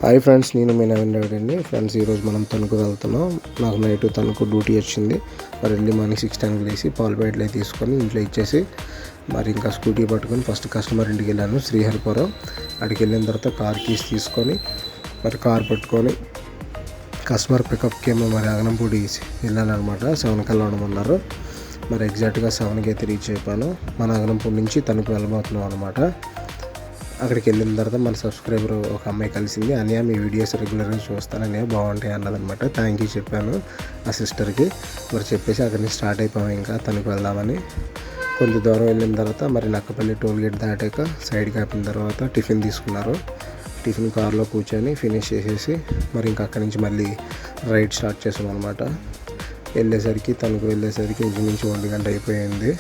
Hi friends, నేను మీ నవీన్ రెడ్డి అండి. Friends, ఈరోజు మనం తణుకు వెళ్తున్నాం. నాకు నైట్ తణుకు డ్యూటీ వచ్చింది. మరి ఎర్లీ మార్నింగ్ 6:10 లేసి పాలు ప్యాకెట్లు తీసుకొని ఇంట్లో ఇచ్చేసి మరి ఇంకా స్కూటీ పట్టుకొని ఫస్ట్ కస్టమర్ ఇంటికి వెళ్ళాను, శ్రీహరిపురం. అక్కడికి వెళ్ళిన తర్వాత కార్ కీస్ తీసుకొని మరి కార్ పట్టుకొని కస్టమర్ పికప్కి ఏమో మరి అగనంపూడి వెళ్ళాను అనమాట. 7 కల్లా ఉండమన్నారు. మరి ఎగ్జాక్ట్గా 7కి అయితే రీచ్ అయిపోయాను. మన అగనంపూడి నుంచి తణుకు వెళ్ళబోతున్నాం అనమాట. అక్కడికి వెళ్ళిన తర్వాత మన సబ్స్క్రైబర్ ఒక అమ్మాయి కలిసింది. అన్నయ్య, మీ వీడియోస్ రెగ్యులర్గా చూస్తాను అన్నయ్య, బాగుంటాయి అన్నదనమాట. థ్యాంక్ యూ చెప్పాను ఆ సిస్టర్కి. మరి చెప్పేసి అక్కడి నుంచి స్టార్ట్ అయిపోయాము ఇంకా తణుకు వెళ్దామని. కొంచెం దూరం వెళ్ళిన తర్వాత మరి నక్కపల్లి టోల్ గేట్ దాటాక సైడ్కి ఆపిన తర్వాత టిఫిన్ తీసుకున్నారు. టిఫిన్ కార్లో కూర్చొని ఫినిష్ చేసేసి మరి ఇంకా అక్కడి నుంచి మళ్ళీ రైడ్ స్టార్ట్ చేసాం అనమాట. తణుకు వెళ్ళేసరికి ఇంచుమించు 1 గంట అయిపోయింది.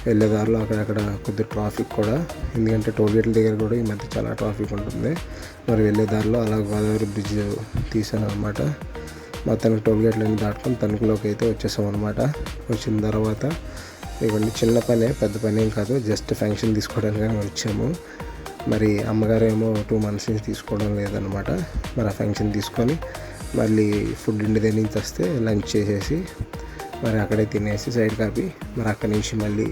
వెళ్ళేదారిలో అక్కడక్కడ కొద్దిగా ట్రాఫిక్ కూడా, ఎందుకంటే టోల్గేట్ల దగ్గర కూడా ఈ మధ్య చాలా ట్రాఫిక్ ఉంటుంది. మరి వెళ్ళేదారిలో అలా గోదావరి బ్రిడ్జ్ తీసాను అనమాట. మొత్తానికి టోల్గేట్లన్నీ దాటుకొని తణుకులోకి అయితే వచ్చేసాం అనమాట. వచ్చిన తర్వాత ఇవన్నీ చిన్న పనే, పెద్ద పని ఏం కాదు, జస్ట్ ఫంక్షన్ తీసుకోవడానికి వచ్చాము. మరి అమ్మగారు ఏమో 2 months నుంచి తీసుకోవడం లేదనమాట. మరి ఆ ఫంక్షన్ తీసుకొని మళ్ళీ ఫుడ్ ఇంటి దగ్గర నుంచి వస్తే లంచ్ చేసేసి మరి అక్కడే తినేసి సైడ్ కాపీ మరి అక్కడి నుంచి మళ్ళీ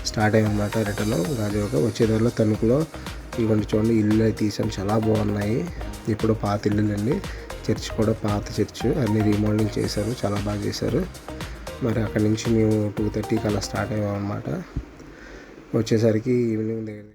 స్టార్ట్ అయ్యామన్నమాట. రిటర్న్ గాజువాక వచ్చేదారిలో తణుకులో ఇవ్వండి చూడండి, ఇల్లు తీసాను, చాలా బాగున్నాయి. ఇప్పుడు పాత ఇల్లులండి. చర్చ్ కూడా పాత చర్చ్, అన్ని రీమోడలింగ్ చేశారు, చాలా బాగా చేశారు. మరి అక్కడి నుంచి మేము 2:30కి అలా స్టార్ట్ అయ్యామన్నమాట. వచ్చేసరికి ఈవినింగ్ దగ్గర